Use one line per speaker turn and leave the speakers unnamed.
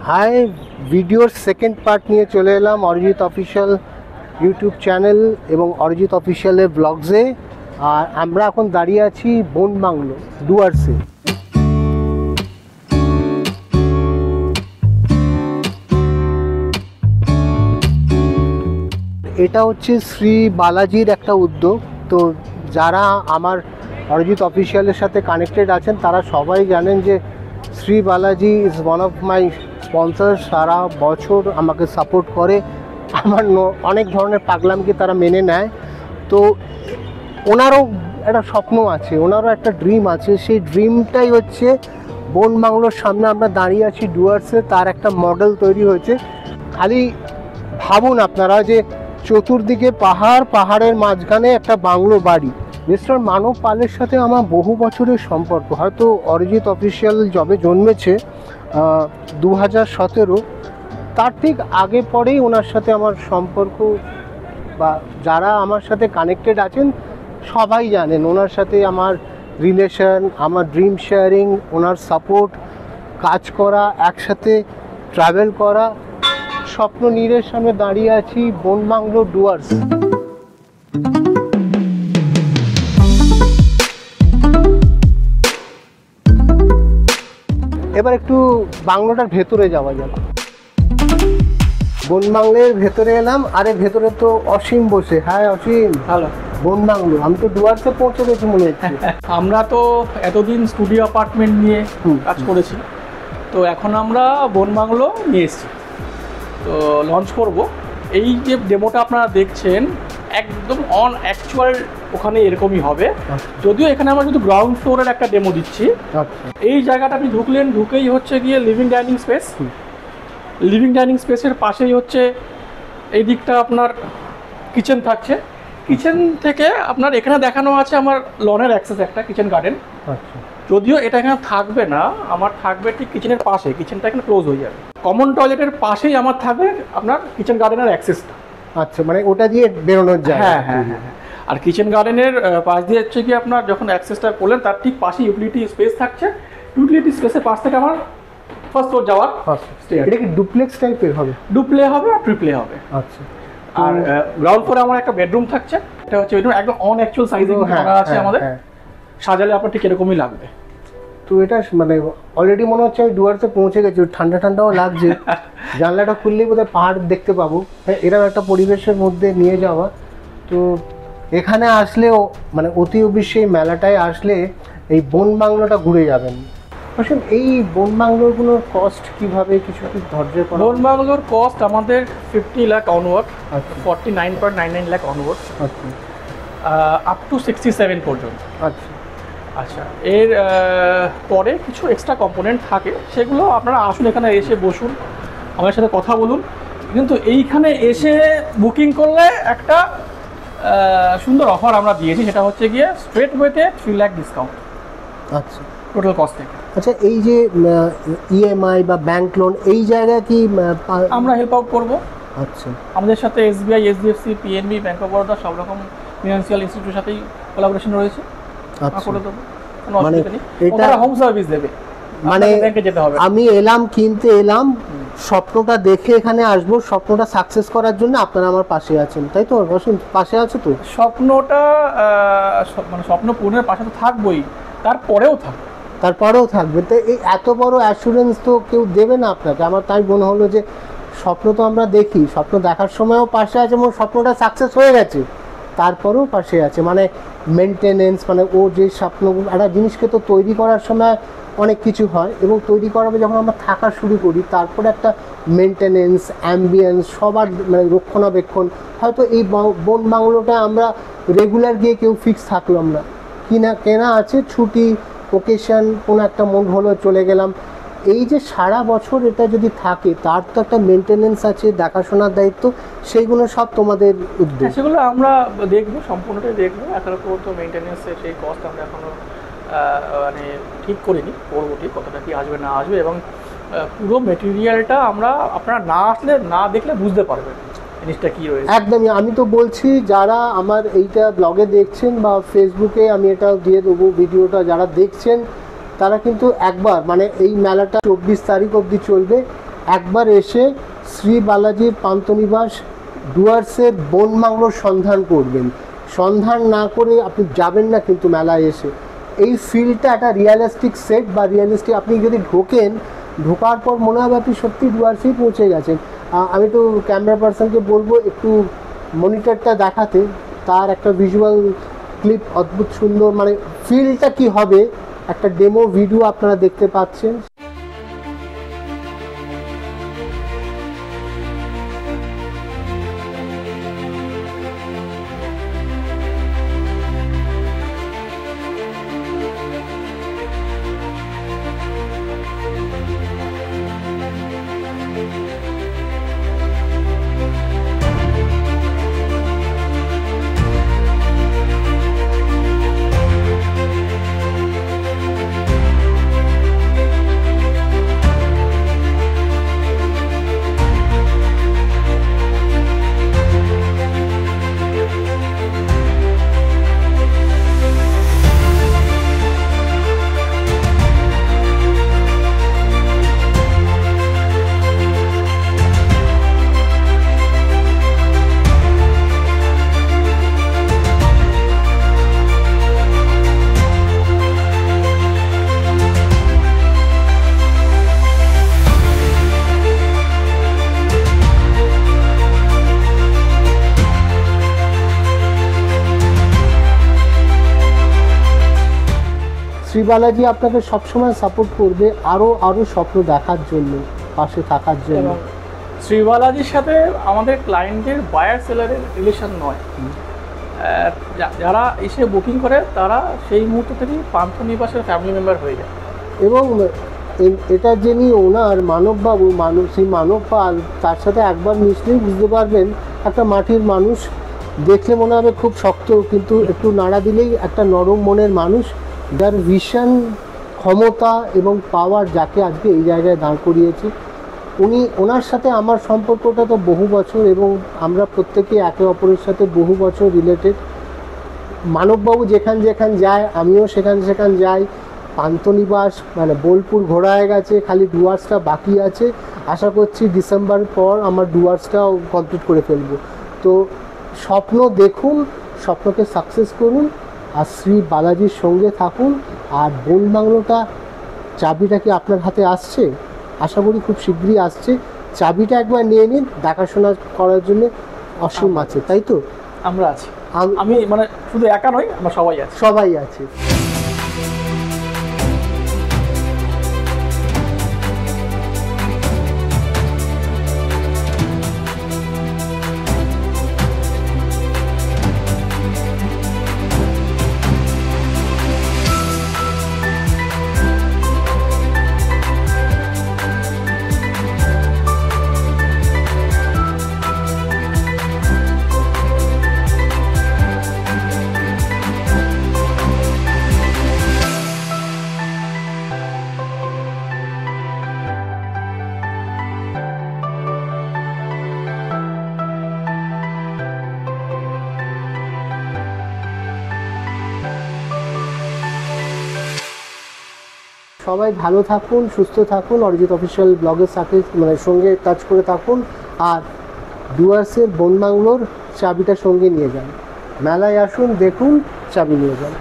High, ভিডিওর second part নিয়ে চলে এলাম অরিজিৎ অফিসিয়াল ইউটিউব চ্যানেল এবং অরিজিৎ অফিসিয়ালের ব্লগসে। আর আমরা এখন দাঁড়িয়ে আছি বনবাংলো ডুয়ার্সে। এটা হচ্ছে শ্রী বালাজির একটা উদ্যোগ। তো যারা আমার অরিজিৎ অফিসিয়ালের সাথে কানেক্টেড আছেন তারা সবাই জানেন যে Shri Balaji is one of my sponsor. সারা বছর আমাকে সাপোর্ট করে, আমার অনেক ধরনের পাগলামকে তারা মেনে নেয়। তো ওনারও একটা স্বপ্ন আছে, ওনারও একটা ড্রিম আছে। সেই ড্রিমটাই হচ্ছে বনবাংলোর সামনে আমরা দাঁড়িয়ে আছি ডুয়ার্সে, তার একটা মডেল তৈরি হয়েছে। খালি ভাবুন আপনারা যে চতুর্দিকে পাহাড়, পাহাড়ের মাঝখানে একটা বাংলো বাড়ি। মিস্টার মানব পালের সাথে আমার বহু বছরের সম্পর্ক। হয়তো অরিজিৎ অফিসিয়াল যবে জন্মেছে 2017, তার ঠিক আগে পরেই ওনার সাথে আমার সম্পর্ক, বা যারা আমার সাথে কানেক্টেড আছেন সবাই জানেন ওনার সাথে আমার রিলেশন, আমার ড্রিম শেয়ারিং, ওনার সাপোর্ট, কাজ করা, একসাথে ট্রাভেল করা। স্বপ্ন নীড়ের সামনে দাঁড়িয়ে আছি বনবাংলো ডুয়ার্স। এবার একটু বাংলোটার ভেতরে যাওয়া যাক। বনবাংলোর ভেতরে এলাম। আরে ভেতরে তো অসীম বসে। হ্যাঁ অসীম,
হ্যালো।
বনবাংলো, আমি তো ডুয়ার্সে পৌঁছে গেছি মনে হচ্ছে।
আমরা তো এতদিন স্টুডিও অ্যাপার্টমেন্ট নিয়ে কাজ করেছি, তো এখন আমরা বনবাংলো নিয়ে এসেছি, তো লঞ্চ করব। এই যে ডেমোটা আপনারা দেখছেন একদম অন অ্যাকচুয়াল ওখানে এরকমই হবে। যদিও এখানে আমরা শুধু গ্রাউন্ড ফ্লোরের একটা ডেমো দিচ্ছি। এই জায়গাটা আপনি ঢুকলেন, ঢুকেই হচ্ছে গিয়ে living dining space. Living dining স্পেসের পাশেই হচ্ছে এই দিকটা আপনার কিচেন থাকছে। কিচেন থেকে আপনার এখানে দেখানো আছে আমার লনের অ্যাক্সেস, একটা কিচেন গার্ডেন। যদিও এটা এখানে থাকবে না, আমার থাকবে ঠিক কিচেনের পাশে, কিচেনটা এখানে ক্লোজ হয়ে যাবে। কমন টয়লেটের পাশেই আমার থাকবে আপনার কিচেন গার্ডেনের অ্যাক্সেসটা।
আচ্ছা, মানে ওটা দিয়ে বেরোনোর জায়গা।
হ্যাঁ হ্যাঁ হ্যাঁ। আর কিচেন গার্ডেনের পাশ দিয়ে হচ্ছে কি আপনার যখন অ্যাক্সেসটা করলেন তার ঠিক পাশে ইউটিলিটি স্পেস থাকছে। ইউটিলিটি স্পেসের পাশ থেকে আমার ফার্স্ট ফ্লোর যাওয়ার স্টেয়ার।
এটা কি ডুপ্লেক্স টাইপের হবে?
ডুপ্লে হবে আর ট্রিপ্লে হবে।
আচ্ছা।
আর গ্রাউন্ড ফ্লোরে আমার একটা বেডরুম থাকছে। এটা হচ্ছে বেডরুম একদম অন অ্যাকচুয়াল সাইজে করা আছে আমাদের। সাজালে আপনার ঠিক এরকমই লাগবে।
তো এটা মানে অলরেডি মনে হচ্ছে আমি ডুয়ার্সে পৌঁছে গেছি। ঠান্ডা ঠান্ডাও লাগছে। জানলাটা খুললেই বোধহয় পাহাড় দেখতে পাবো। এরকম একটা পরিবেশের মধ্যে নিয়ে যাওয়া। তো এখানে আসলেও মানে অতি অবশ্যই মেলাটায় আসলে এই বনবাংলোটা ঘুরে যাবেন। আসলে এই বনবাংলোগুলোর কস্ট কিভাবে কিছু কি ধৈর্য করা?
বনবাংলোর কস্ট আমাদের 50 lakh onward, 49.99 lakh onward, up to 67 পর্যন্ত।
আচ্ছা
আচ্ছা, এর পরে কিছু এক্সট্রা কম্পোনেন্ট থাকে, সেগুলো আপনারা আসুন এখানে এসে বসুন, আমার সাথে কথা বলুন। কিন্তু এইখানে এসে বুকিং করলে একটা সুন্দর অফার আমরা দিয়েছি, সেটা হচ্ছে গিয়ে স্ট্রেট ওয়েতে 3 লাখ ডিসকাউন্ট।
আচ্ছা,
টোটাল কস্ট থেকে।
আচ্ছা, এই যে ইএমআই বা ব্যাংক লোন এই জায়গায় কি
আমরা হেল্প আউট করবো।
আচ্ছা,
আমাদের সাথে SBI, HDFC, PNB, bank of Baroda সব রকম ফিনান্সিয়াল ইনস্টিটিউটের সাথেই কোলাবোরেশন রয়েছে। করে দেবো,
মানে
এটা হোম সার্ভিস দেবে,
মানে
ব্যাংকে যেতে হবে।
আমি এলাম, কিনতে এলাম, স্বপ্নটা দেখে এখানে আসবো, স্বপ্নটা সাকসেস করার জন্য আপনারা আমার পাশে আছেন, তাই তো? পাশে আছে তো?
স্বপ্নটা মানে স্বপ্ন পূরণের পাশে তো থাকবোই, তারপরেও থাকবে। তো এই এত বড় অ্যাসুরেন্স তো কেউ দেবে না আপনাকে। আমার তাই মনে হলো যে স্বপ্ন তো আমরা দেখি, স্বপ্ন দেখার সময়ও পাশে আছে এবং স্বপ্নটা সাকসেস হয়ে গেছে তারপরেও পাশে আছে। মানে মেনটেনেন্স, মানে ও যে স্বপ্ন একটা জিনিসকে তো তৈরি করার সময় অনেক কিছু হয়, এবং তৈরি করার পর যখন আমরা থাকা শুরু করি তারপরে একটা মেনটেনেন্স, অ্যাম্বিয়েন্স, সবার মানে রক্ষণাবেক্ষণ। হয়তো এই বনবাংলোটা আমরা রেগুলার গিয়ে কেউ ফিক্স থাকলাম না, কেনা আছে, ছুটি ওকেশন কোনো একটা মন হলো চলে গেলাম। এই যে সারা বছর এটা যদি থাকে তার তো একটা মেনটেনেন্স আছে, দেখাশোনার দায়িত্ব, সেইগুলো সব তোমাদের উদ্যোগ। সেগুলো আমরা দেখবো, সম্পূর্ণটাই দেখবো। এখনো পর্যন্ত মেনটেনেন্সের সেই কস্ট আমরা এখনো মানে ঠিক করিনি, করবো ঠিক কতটা কি আসবে না আসবে। এবং পুরো মেটেরিয়ালটা আমরা আপনারা না আসলে না দেখলে বুঝতে পারবেন জিনিসটা কি রয়েছে।
একদমই, আমি তো বলছি যারা আমার এইটা ব্লগে দেখছেন বা ফেসবুকে আমি এটা দিয়ে দেবো ভিডিওটা, যারা দেখছেন তারা কিন্তু একবার মানে এই মেলাটা 24 তারিখ অবধি চলবে। একবার এসে শ্রী বালাজির পান্থনিবাস ডুয়ার্সের বনবাংলোর সন্ধান করবেন। সন্ধান না করে আপনি যাবেন না কিন্তু মেলায় এসে। এই ফিলটা একটা রিয়েলিস্টিক সেট বা রিয়েলিস্টিক, আপনি যদি ঢোকার পর মনে হবে আপনি সত্যি ডুয়ার্সেই পৌঁছে গেছেন। আমি তো ক্যামেরা পার্সনকে বলবো একটু মনিটরটা দেখাতে, তার একটা ভিজুয়াল ক্লিপ অদ্ভুত সুন্দর, মানে ফিলটা কি হবে একটা ডেমো ভিডিও আপনারা দেখতে পাচ্ছেন। শ্রী বালাজি আপনাকে সবসময় সাপোর্ট করবে আরও স্বপ্ন দেখার জন্য, পাশে থাকার জন্য।
এবং শ্রী বালাজির সাথে আমাদের ক্লায়েন্টের বায়ার সেলারের রিলেশন নয়। যারা এসে বুকিং করে তারা সেই মুহূর্ত থেকেই পান্থনিবাসের ফ্যামিলি মেম্বার হয়ে যায়।
এবং এটা যিনি ওনার মানববাবু, সেই মানব পাল, তার সাথে একবার মিশলেই বুঝতে পারবেন একটা মাটির মানুষ। দেখলে মনে হবে খুব শক্ত, কিন্তু একটু নাড়া দিলেই একটা নরম মনের মানুষ, যার ভিশন, ক্ষমতা এবং পাওয়ার যাকে আজকে এই জায়গায় দাঁড় করিয়েছে। ওনার সাথে আমার সম্পর্কটা তো বহু বছর, এবং আমরা প্রত্যেকে একে অপরের সাথে বহু বছর রিলেটেড। মানববাবু যেখান যায় আমিও সেখান যাই। পান্থনিবাস মানে বোলপুর ঘোরা হয়ে গেছে, খালি ডুয়ার্সটা বাকি আছে। আশা করছি ডিসেম্বর পর আমার ডুয়ার্সটাও কমপ্লিট করে ফেলবো। তো স্বপ্ন দেখুন, স্বপ্নকে সাকসেস করুন, আর শ্রী বালাজির সঙ্গে থাকুন। আর বনবাংলোটা চাবিটা কি আপনার হাতে আসছে? আশা করি খুব শীঘ্রই আসছে। চাবিটা একবার নিয়ে নিন, দেখাশোনা করার জন্য অসীম আছে, তাই তো?
আমরা আছি, আমি মানে শুধু একা নই, আমরা সবাই আছে। সবাই ভালো থাকুন, সুস্থ থাকুন, অরিজিৎ অফিসিয়াল ব্লগের সাথে সঙ্গে টাচ করে থাকুন। আর ডুয়ার্সের বনবাংলোর চাবিটা সঙ্গে নিয়ে যান। মেলায় আসুন, দেখুন, চাবি নিয়ে যান।